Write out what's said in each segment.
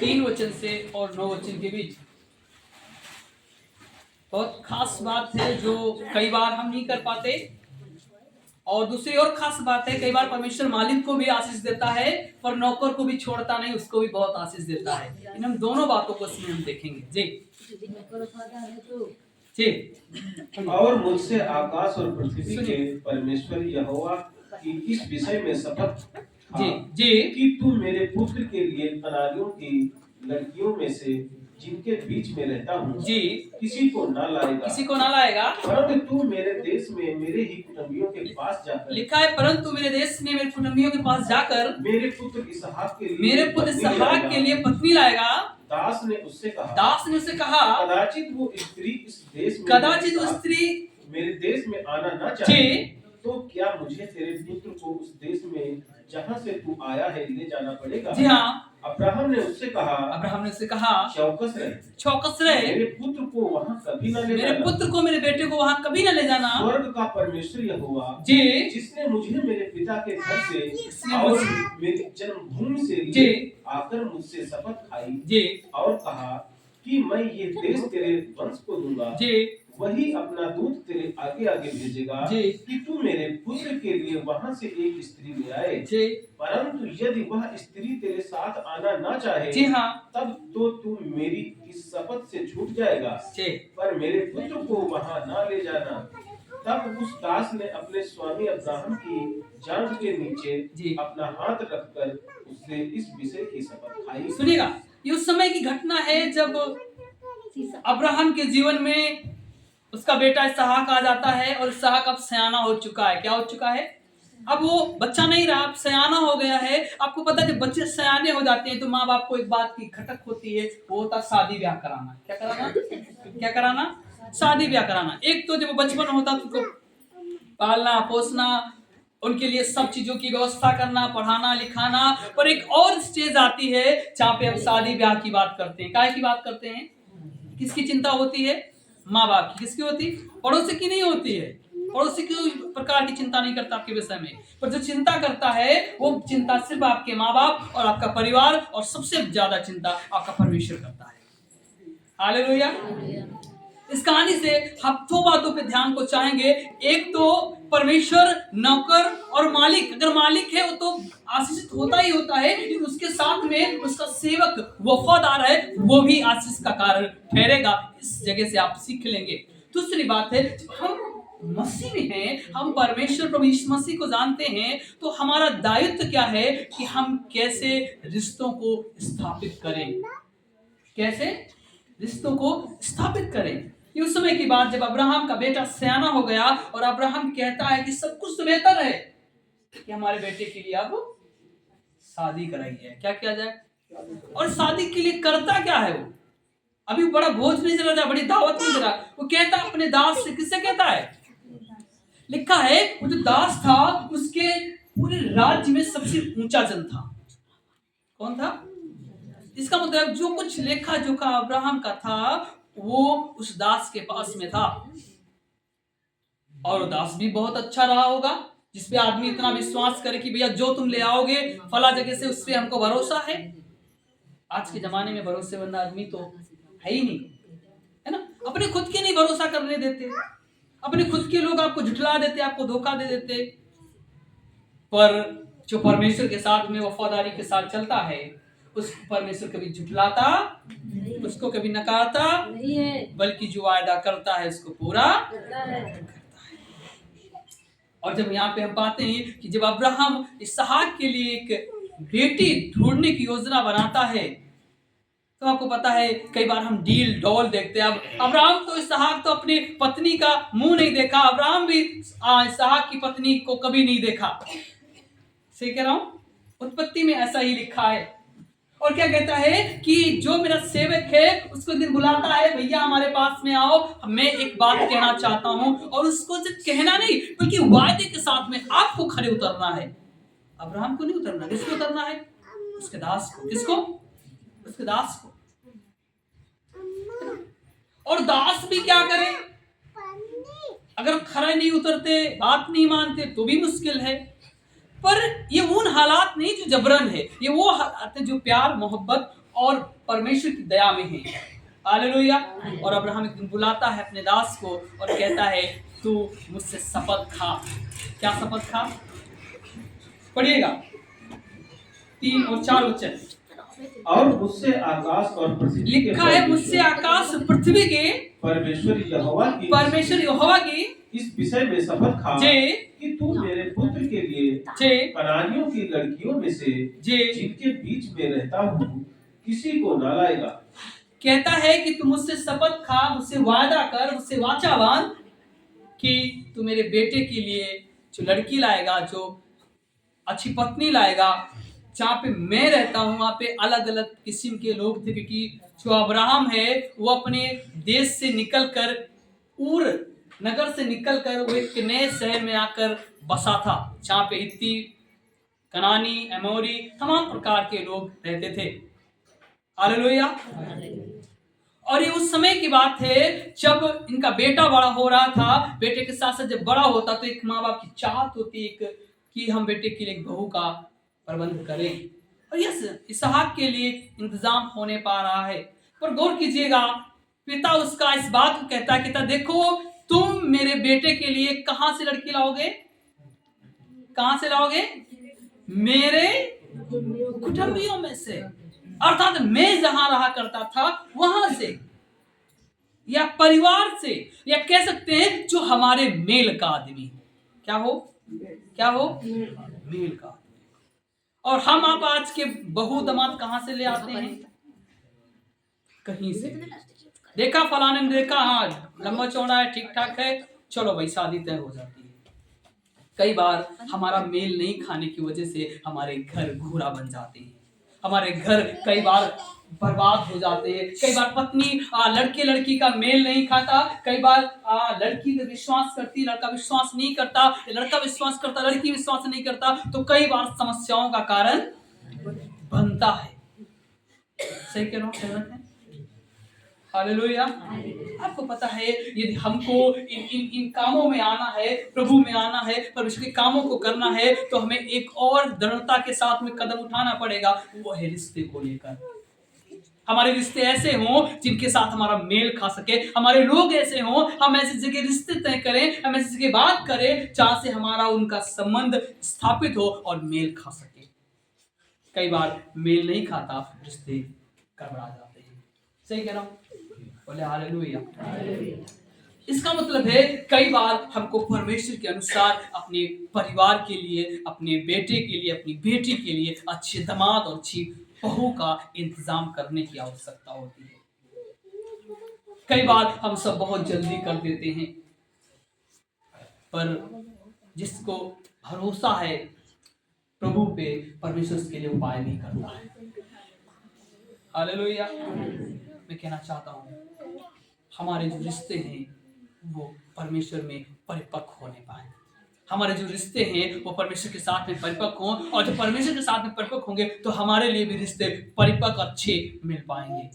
3 वचन से और 9 वचन के बीच। बहुत खास बात है जो कई बार हम नहीं कर पाते। और दूसरी और खास बात है, कई बार परमेश्वर मालिक को भी आशीष देता है पर नौकर को भी छोड़ता नहीं, उसको भी बहुत आशीष देता है। इन हम दोनों बातों को इसमें हम देखेंगे। जी जी। और मुझसे आकाश और पृथ्वी के परमेश्वर यहोवा की इस विषय में शपथ जी जी कि तू मेरे पुत्र के लिए कनानियों की लड़कियों में से जिनके बीच में रहता हूँ जी किसी को ना लाएगा, परंतु तू मेरे देश में मेरे ही कुटुंबियों के पास जाकर, लिखा है परंतु मेरे देश में मेरे कुटुंबियों के पास जाकर मेरे पुत्र इसहाक के लिए पत्नी लाएगा। दास ने उससे कहा कदाचित वो स्त्री मेरे देश में आना न चाहे तो क्या मुझे तेरे पुत्र को उस देश में जहाँ से तू आया है ले जाना पड़ेगा? जी हाँ। अब्राहम ने उससे कहा चौकस रहे, मेरे पुत्र को वहाँ कभी न ले मेरे पुत्र को मेरे बेटे को वहाँ कभी न ले जाना। स्वर्ग का परमेश्वर यहोवा जी जिसने मुझे मेरे पिता के घर से और मेरी जन्मभूमि से ले आकर मुझसे शपथ खाई जी और कहा कि मैं ये देश तेरे वंश को दूंगा, वही अपना दूत तेरे आगे आगे भेजेगा कि तू मेरे पुत्र के लिए वहाँ से एक स्त्री ले आए। परंतु यदि वह स्त्री तेरे साथ आना ना चाहे तब तो तू मेरी इस शपथ से छूट जाएगा, पर मेरे पुत्र को वहाँ ना ले जाना। तब उस दास ने अपने स्वामी अब्राहम की जांघ के नीचे अपना हाथ रखकर उससे इस विषय की शपथ खाई। सुनिएगा, ये उस समय की घटना है जब अब्राहम के जीवन में उसका बेटा इसहाक आ जाता है और इसहाक अब सयाना हो चुका है। क्या हो चुका है? अब वो बच्चा नहीं रहा, अब सयाना हो गया है। आपको पता है जब बच्चे सयाने हो जाते हैं तो माँ बाप को एक बात की खटक होती है, वो होता शादी ब्याह कराना। क्या कराना? शादी ब्याह कराना। एक तो जब बचपन होता तो उनको पालना पोसना, उनके लिए सब चीजों की व्यवस्था करना, पढ़ाना लिखाना, पर एक और स्टेज आती है जहाँ पे अब शादी ब्याह की बात करते हैं। काहे की बात करते हैं? किसकी चिंता होती है? माँ बाप की। किसकी होती? पड़ोसी की नहीं होती है। पड़ोसी की प्रकार की चिंता नहीं करता आपके विषय में, पर जो चिंता करता है वो चिंता सिर्फ आपके माँ बाप और आपका परिवार, और सबसे ज्यादा चिंता आपका परमेश्वर करता है। हालेलुया। इस कहानी से हम 2 बातों पे ध्यान को चाहेंगे। एक तो परमेश्वर, नौकर और मालिक। अगर मालिक है वो तो आशीषित होता ही होता है, लेकिन उसके साथ में उसका सेवक वफादार है, वो भी आशीष का कारण ठहरेगा। इस जगह से आप सीख लेंगे। दूसरी बात है, हम मसीह में हैं, हम परमेश्वर प्रभु यीशु मसीह को जानते हैं, तो हमारा दायित्व क्या है कि हम कैसे रिश्तों को स्थापित करें। कैसे रिश्तों को स्थापित करें। ये उस समय की बात जब अब्राहम का बेटा सयाना हो गया और अब्राहम कहता है कि सब कुछ तो बेहतर है कि हमारे बेटे के लिए अब शादी कराई है। क्या किया जाए? और शादी के लिए करता क्या है वो? अभी बड़ा भोज नहीं चला था, बड़ी दावत नहीं चला। वो कहता अपने दास से, किससे कहता है? लिखा है वो जो दास था उसके पूरे राज्य में सबसे ऊंचा जन था। कौन था? इसका मतलब जो कुछ लेखा जोखा अब्राहम का था वो उस दास के पास में था, और वो दास भी बहुत अच्छा रहा होगा, जिसपे आदमी इतना विश्वास करे कि भैया जो तुम ले आओगे फला जगह से, उस पे हमको भरोसा है। आज के जमाने में भरोसेमंद आदमी तो है ही नहीं, है ना। अपने खुद के नहीं भरोसा करने देते, अपने खुद के लोग आपको झुठला देते, आपको धोखा दे देते। पर जो परमेश्वर के साथ में वफादारी के साथ चलता है, उस परमेश्वर कभी झुठलाता, उसको कभी नकारता नहीं है, बल्कि जो वायदा करता है उसको पूरा करता है। और जब यहाँ पे हम पाते हैं कि जब अब्राहम इसहाक के लिए एक बेटी ढूंढने की योजना बनाता है, तो आपको पता है कई बार हम डील डॉल देखते हैं। अब अब्राहम तो इसहाक तो अपनी पत्नी का मुंह नहीं देखा, अब्राहम भी इसहाक की पत्नी को कभी नहीं देखा। सही कह रहा हूं? उत्पत्ति में ऐसा ही लिखा है। और क्या कहता है कि जो मेरा सेवक है उसको दिन बुलाता है, भैया हमारे पास में आओ, मैं एक बात कहना चाहता हूं। और उसको सिर्फ कहना नहीं बल्कि वायदे के साथ में आपको खड़े उतरना है। अब्राहम को नहीं उतरना, किसको उतरना है? उसके दास को। किसको? उसके दास को। और दास भी क्या करे? अगर खड़े नहीं उतरते, बात नहीं मानते तो भी मुश्किल है। पर ये उन हालात नहीं जो जबरन है, ये वो हालात है जो प्यार मोहब्बत और परमेश्वर की दया में हैं। हालेलुया। और अब्राहम एक दिन बुलाता है अपने दास को और कहता है तू मुझसे शपथ खा। क्या शपथ खा? पढ़िएगा 3 और 4 वचन। और मुझसे आकाश और पृथ्वी लिखा है मुझसे आकाश पृथ्वी के परमेश्वर यहोवा की इस विषय में शपथ खा कि तू मेरे पुत्र के लिए कनानियों की लड़कियों में से जिनके बीच में रहता हूँ किसी को न लाएगा। कहता है कि तू मुझसे शपथ खा, मुझसे वादा कर, मुझसे वाचा बांध कि तू मेरे बेटे के लिए जो लड़की लाएगा, जो अच्छी पत्नी लाएगा। जहाँ पे मैं रहता हूँ वहाँ पे अलग अलग किस्म के लोग थे, क्योंकि जो अब्राहम है वो अपने देश से निकलकर ऊर नगर से निकलकर वो एक नए शहर में आकर बसा था, जहाँ पे हित्ती, कनानी, एमोरी तमाम प्रकार के लोग रहते थे। हालेलुया। और ये उस समय की बात है जब इनका बेटा बड़ा हो रहा था। बेटे के साथ साथ जब बड़ा होता तो एक माँ बाप की चाहत होती एक कि हम बेटे के लिए एक बहू का प्रबंध करें, और यस इसहाक के लिए इंतजाम होने पा रहा है। पर गौर कीजिएगा, पिता उसका इस बात को कहता है कि देखो तुम मेरे बेटे के लिए कहां से लड़की लाओगे? कहां से लाओगे? मेरे कुटुंबियों में से, अर्थात मैं जहां रहा करता था वहां से, या परिवार से, या कह सकते हैं जो हमारे मेल का आदमी। क्या हो? मेल का। और हम आप आज के बहू दामाद कहां से ले आते हैं? कहीं से। देखा फलाने ने देखा, हाँ लंबा चौड़ा है, ठीक ठाक है, चलो भाई शादी तय हो जाती है। कई बार हमारा मेल नहीं खाने की वजह से हमारे घर घूरा बन जाते हैं, हमारे घर कई बार बर्बाद हो जाते हैं। कई बार पत्नी लड़के लड़की का मेल नहीं खाता, कई बार लड़की विश्वास करती, लड़का विश्वास नहीं करता, लड़का विश्वास करता, लड़की विश्वास नहीं करता, तो कई बार समस्याओं का कारण बनता है। सही कह रहा हूं? हालेलुया। आपको पता है यदि हमको इन कामों में आना है, प्रभु में आना है, परमेश्वर के कामों को करना है, तो हमें एक और दृढ़ता के साथ में कदम उठाना पड़ेगा। वो है रिश्ते को लेकर। हमारे रिश्ते ऐसे हों जिनके साथ हमारा मेल खा सके, हमारे लोग ऐसे हों, हम ऐसी जगह रिश्ते तय करें, हम ऐसी जगह बात करें जहां से हमारा उनका संबंध स्थापित हो और मेल खा सके। कई बार मेल नहीं खाता, रिश्ते गड़बड़ा जाते हैं। सही कह रहा हूं? बोले हालेलुया। इसका मतलब है कई बार हमको परमेश्वर के अनुसार अपने परिवार के लिए, अपने बेटे के लिए, अपनी बेटी के लिए अच्छे दामाद और अच्छी बहू का इंतजाम करने की आवश्यकता होती है। कई बार हम सब बहुत जल्दी कर देते हैं, पर जिसको भरोसा है प्रभु पे, परमेश्वर उसके लिए उपाय नहीं करता है। हालेलुया। मैं कहना चाहता हूँ हमारे जो रिश्ते हैं वो परमेश्वर में परिपक्व होने पाए। हमारे जो रिश्ते हैं वो परमेश्वर के साथ में परिपक्व हों, और जो परमेश्वर के साथ में परिपक्व होंगे तो हमारे लिए भी रिश्ते परिपक्व अच्छे मिल पाएंगे।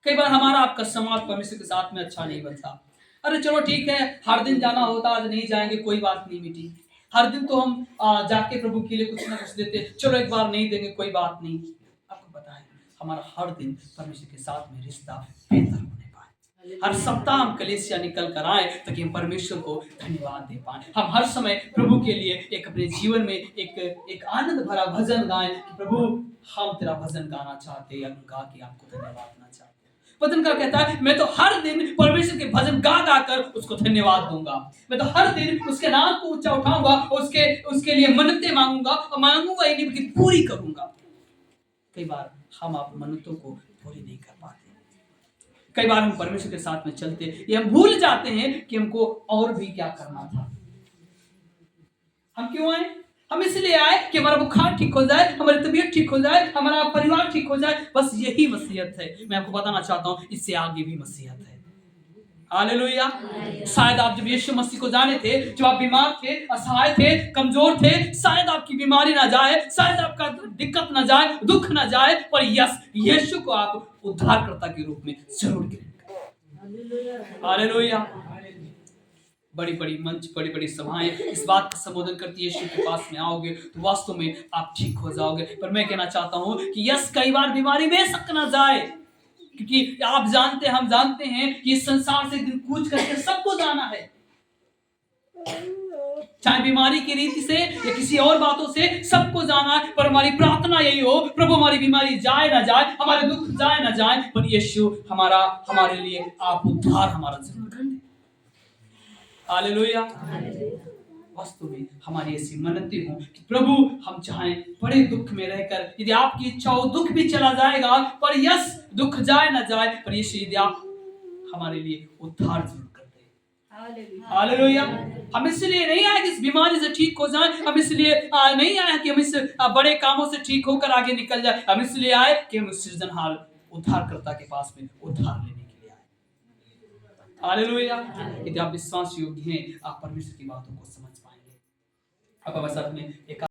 कई बार हमारा आपका समाज परमेश्वर के साथ में अच्छा नहीं बनता। अरे चलो ठीक है, हर दिन जाना होता, आज नहीं जाएंगे, कोई बात नहीं बेटी। हर दिन तो हम जाके प्रभु के लिए कुछ ना कुछ देते, चलो एक बार नहीं देंगे, कोई बात नहीं। आपको पता है हमारा हर दिन परमेश्वर के साथ में रिश्ता बेहतर होने पाए। हर सप्ताह हम कलीसिया निकल कर आए ताकि हम परमेश्वर को धन्यवाद दे पाए। हम हर समय प्रभु के लिए एक अपने जीवन में एक आनंद भरा भजन गाएं कि प्रभु हम तेरा भजन गाना चाहते हैं, गा के आपको धन्यवाद देना चाहते हैं। पतनकर कहता है मैं तो हर दिन परमेश्वर के भजन गा गा कर उसको धन्यवाद दूंगा। मैं तो हर दिन उसके नाम को ऊंचा उठाऊंगा, उसके लिए मन्नतें मांगूंगा, और मांगूंगा ही नहीं बल्कि पूरी करूंगा। कई बार हम आप मन्नतों को पूरी नहीं कर पाते। कई बार हम परमेश्वर के साथ में चलते ये हम भूल जाते हैं कि हमको और भी क्या करना था। हम क्यों आए? हम इसलिए आए कि हमारा बुखार ठीक हो जाए, हमारी तबीयत ठीक हो जाए, हमारा परिवार ठीक हो जाए, बस यही मसीहत है। मैं आपको बताना चाहता हूं इससे आगे भी मसीहत है। हालेलुया। शायद आप जब यीशु मसीह को जाने थे, जब आप बीमार थे, असहाय थे, कमजोर थे, शायद आपकी बीमारी ना जाए, शायद आपका दिक्कत ना जाए, दुख ना जाए, पर यस यीशु को आप उद्धारकर्ता के रूप में जरूर ग्रहण करें। हालेलुया। बड़ी बड़ी मंच, बड़ी बड़ी सभाएं इस बात का संबोधन करती है, यीशु के पास में आओगे तो वास्तव में आप ठीक हो जाओगे। पर मैं कहना चाहता हूँ कि यस, कई बार बीमारी बेशक ना जाए, क्योंकि आप जानते हैं, हम जानते हैं कि इस संसार से एक दिन कूच करके सबको जाना है, चाहे बीमारी की रीति से या किसी और बातों से सबको जाना है। पर हमारी प्रार्थना यही हो, प्रभु हमारी बीमारी जाए ना जाए, हमारे दुख जाए ना जाए, पर यीशु हमारे लिए आप उद्धार हमारा जरूर कर दे। हालेलुया। वास्तव में हमारी ऐसी मन्नतें हो कि प्रभु हम चाहें बड़े दुख में रहकर, यदि आपकी इच्छा हो दुख भी चला जाएगा, पर यस दुख जाए ना जाए, पर यीशु यदि आप हमारे लिए उद्धार जरूर कर दे। हालेलुया। हम इसलिए नहीं आए कि इस बीमारी से ठीक हो जाए, हम इसलिए नहीं आए कि हम इस बड़े कामों से ठीक होकर आगे निकल जाए, हम इसलिए आए कि हम सृजनहार उद्धारकर्ता के पास में उद्धार लेने के लिए आए। हालेलुया। यदि आप विश्वास योग्य हैं, आप परमेश्वर की बातों को समझ पाएंगे। अब साथ में एक